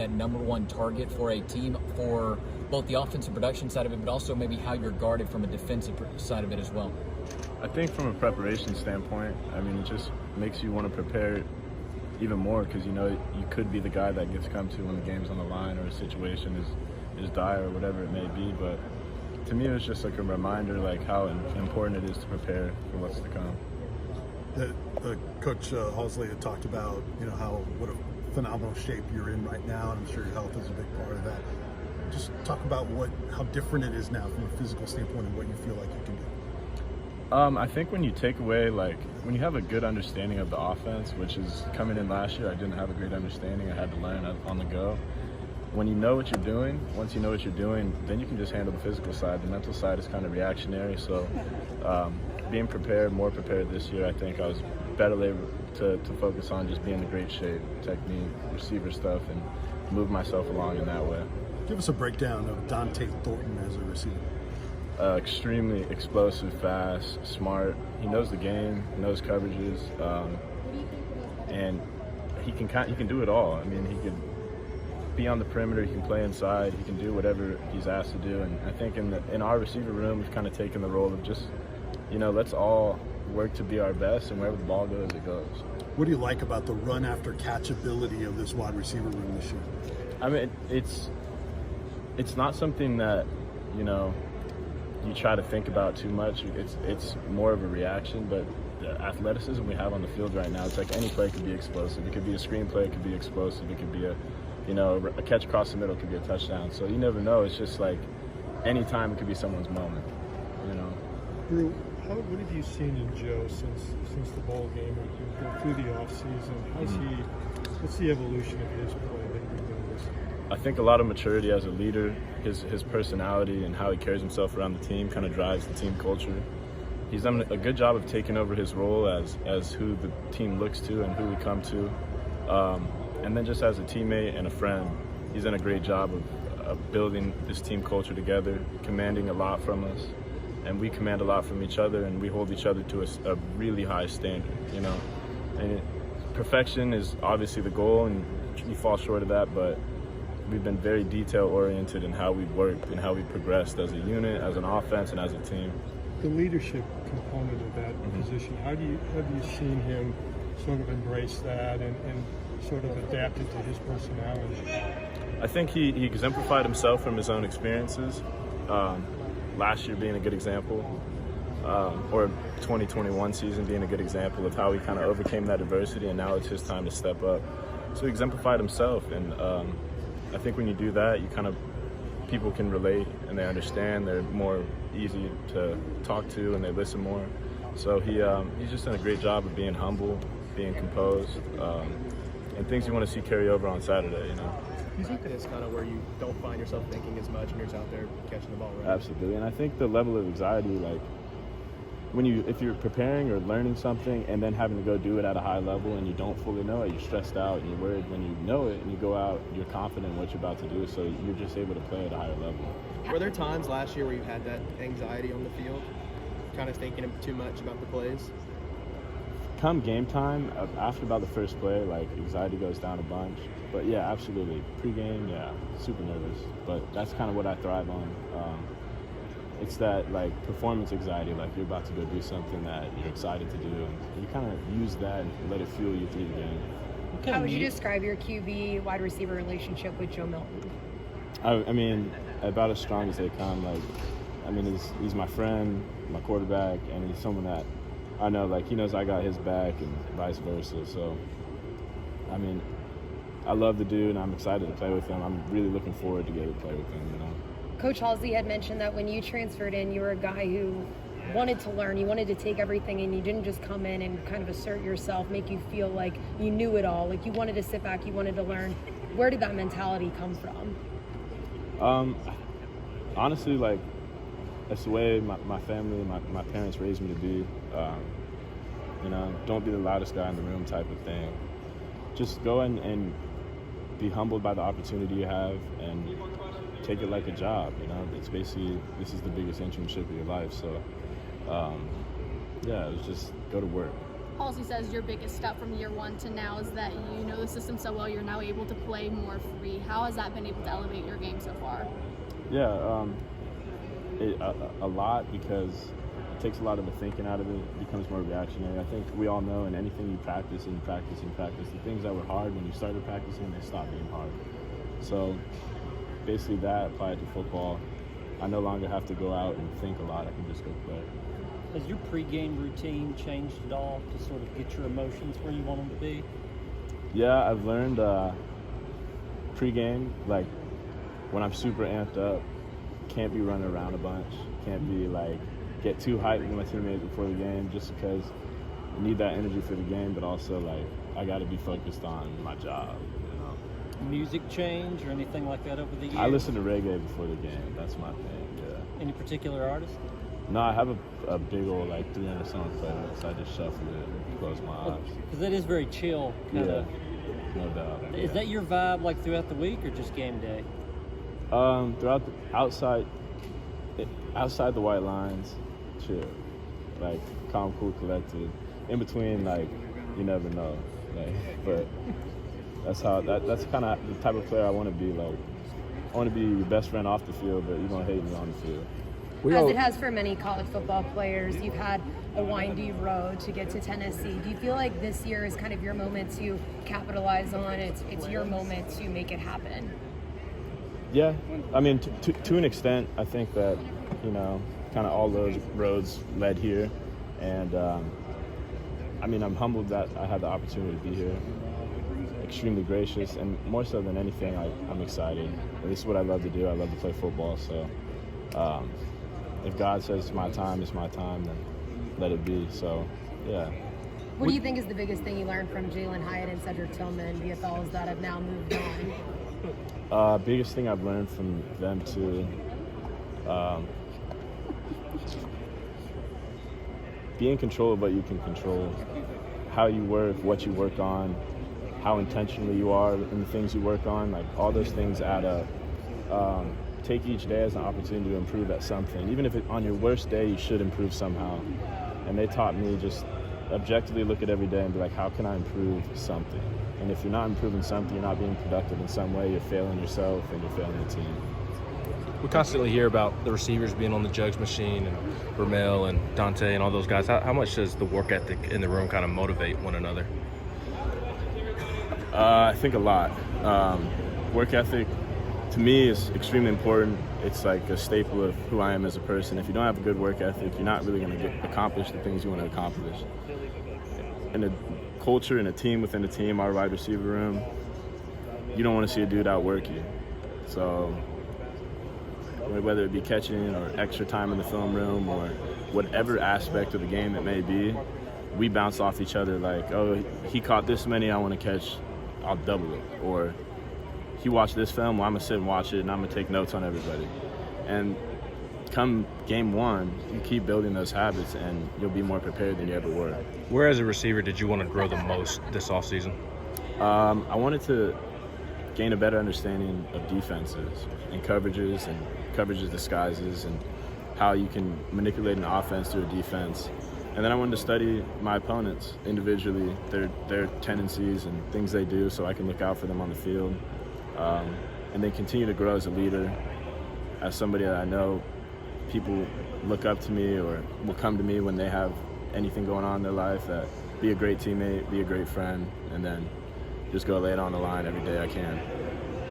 that number one target for a team for both the offensive production side of it, but also maybe how you're guarded from a defensive side of it as well? I think from a preparation standpoint, I mean, it just makes you want to prepare even more because you know you could be the guy that gets come to when the game's on the line or a situation is dire or whatever it may be. But to me, it was just like a reminder like how important it is to prepare for what's to come. Coach Halsley had talked about what a phenomenal shape you're in right now, and I'm sure your health is a big part of that. Just talk about how different it is now from a physical standpoint and what you feel like you can do. I think when you take away, when you have a good understanding of the offense, which is coming in last year, I didn't have a great understanding. I had to learn on the go. When you know what you're doing, once you know what you're doing, then you can just handle the physical side. The mental side is kind of reactionary. So being prepared, more prepared this year, I think I was better able to focus on just being in great shape, technique, receiver stuff, and move myself along in that way. Give us a breakdown of Dante Thornton as a receiver. Extremely explosive, fast, smart. He knows the game, knows coverages, and he can do it all. I mean, he can be on the perimeter, he can play inside, he can do whatever he's asked to do. And I think in our receiver room, we've kind of taken the role of just, let's all work to be our best, and wherever the ball goes, it goes. What do you like about the run after catch ability of this wide receiver room this year? I mean, it's not something that you try to think about too much. It's more of a reaction, but the athleticism we have on the field right now, it's like any play could be explosive. It could be a screen play, it could be explosive, it could be a catch across the middle, it could be a touchdown. So you never know. It's just like any time it could be someone's moment. Bru, what have you seen in Joe since the bowl game? We've gone through the offseason. What's the evolution of his play that you've noticed? I think a lot of maturity as a leader, his personality and how he carries himself around the team kind of drives the team culture. He's done a good job of taking over his role as who the team looks to and who we come to. And then just as a teammate and a friend, he's done a great job of building this team culture together, commanding a lot from us. And we command a lot from each other, and we hold each other to a really high standard, And perfection is obviously the goal, and you fall short of that, but we've been very detail-oriented in how we've worked and how we've progressed as a unit, as an offense, and as a team. The leadership component of that position, have you seen him sort of embrace that and sort of adapt it to his personality? I think he exemplified himself from his own experiences. Last year being a good example, or 2021 season being a good example of how he kind of overcame that adversity, and now it's his time to step up. So he exemplified himself, and I think when you do that, people can relate and they understand. They're more easy to talk to and they listen more. So he's just done a great job of being humble, being composed, and things you want to see carry over on Saturday. Do you think that it's kind of where you don't find yourself thinking as much and you're just out there catching the ball, right? Absolutely, and I think the level of anxiety, if you're preparing or learning something and then having to go do it at a high level and you don't fully know it, you're stressed out and you're worried. When you know it and you go out, you're confident in what you're about to do, so you're just able to play at a higher level. Were there times last year where you had that anxiety on the field, kind of thinking too much about the plays? Come game time, after about the first play, anxiety goes down a bunch. But yeah, absolutely. Pre-game, yeah, super nervous. But that's kind of what I thrive on. It's that performance anxiety, you're about to go do something that you're excited to do, and you kind of use that and let it fuel you through the game. How would you describe your QB wide receiver relationship with Joe Milton? I mean, about as strong as they come. He's my friend, my quarterback, and he's someone that I know, he knows I got his back and vice versa. So, I mean, I love the dude, and I'm excited to play with him. I'm really looking forward to getting to play with him, Coach Halsley had mentioned that when you transferred in, you were a guy who wanted to learn. You wanted to take everything, and you didn't just come in and kind of assert yourself, make you feel like you knew it all. You wanted to sit back, you wanted to learn. Where did that mentality come from? Honestly, that's the way my family, my parents raised me to be. Don't be the loudest guy in the room type of thing. Just go in and be humbled by the opportunity you have and take it like a job. It's basically, this is the biggest internship of your life. So, it was just go to work. Halsey says your biggest step from year one to now is that you know the system so well, you're now able to play more free. How has that been able to elevate your game so far? Yeah, a lot, because it takes a lot of the thinking out of it. It becomes more reactionary. I think we all know in anything you practice and practice and practice, the things that were hard when you started practicing, they stop being hard. So basically that applied to football. I no longer have to go out and think a lot. I can just go play. Has your pregame routine changed at all to sort of get your emotions where you want them to be? Yeah, I've learned pregame, like when I'm super amped up, can't be running around a bunch. Can't be like get too hyped with my teammates before the game, just because I need that energy for the game, but also like I got to be focused on my job. Music change or anything like that over the years? I listen to reggae before the game. That's my thing. Yeah. Any particular artist? No, I have a big old like 300 song playlist. I just shuffle it and close my eyes. Because that is very chill. Kinda. Yeah, no doubt. Is that your vibe like throughout the week or just game day? Throughout the outside the white lines, chill, like calm, cool, collected. In between, like you never know, like. But that's kind of the type of player I want to be. Like, I want to be your best friend off the field, but you're gonna hate me on the field. As it has for many college football players, you've had a windy road to get to Tennessee. Do you feel like this year is kind of your moment to capitalize on it? It's your moment to make it happen? Yeah, I mean, to an extent, I think that, kind of all those roads led here. And, I mean, I'm humbled that I had the opportunity to be here. Extremely gracious, and more so than anything, I'm excited. This is what I love to do. I love to play football, so if God says it's my time, then let it be. So, yeah. What do you think is the biggest thing you learned from Jalen Hyatt and Cedric Tillman, VFLs that have now moved on? Biggest thing I've learned from them too, be in control of what you can control, how you work, what you work on, how intentionally you are in the things you work on. Like, all those things add up. Take each day as an opportunity to improve at something. Even if on your worst day, you should improve somehow. And they taught me just objectively look at every day and be like, how can I improve something? And if you're not improving something, you're not being productive in some way, you're failing yourself and you're failing the team. We constantly hear about the receivers being on the jugs machine, and Ramel and Dante and all those guys. How much does the work ethic in the room kind of motivate one another? I think a lot. Work ethic, to me, is extremely important. It's like a staple of who I am as a person. If you don't have a good work ethic, you're not really going to accomplish the things you want to accomplish. In a culture, in a team within a team, our wide receiver room, you don't want to see a dude outwork you. So whether it be catching or extra time in the film room or whatever aspect of the game it may be, we bounce off each other like, oh, he caught this many, I want to catch, I'll double it. Or he watched this film, well, I'm going to sit and watch it and I'm going to take notes on everybody. And come game one, you keep building those habits and you'll be more prepared than you ever were. Where as a receiver did you want to grow the most this offseason? I wanted to gain a better understanding of defenses and coverages disguises and how you can manipulate an offense through a defense. And then I wanted to study my opponents individually, their tendencies and things they do, so I can look out for them on the field. And then continue to grow as a leader, as somebody that I know people look up to me or will come to me when they have anything going on in their life, that be a great teammate, be a great friend, and then just go lay it on the line every day I can.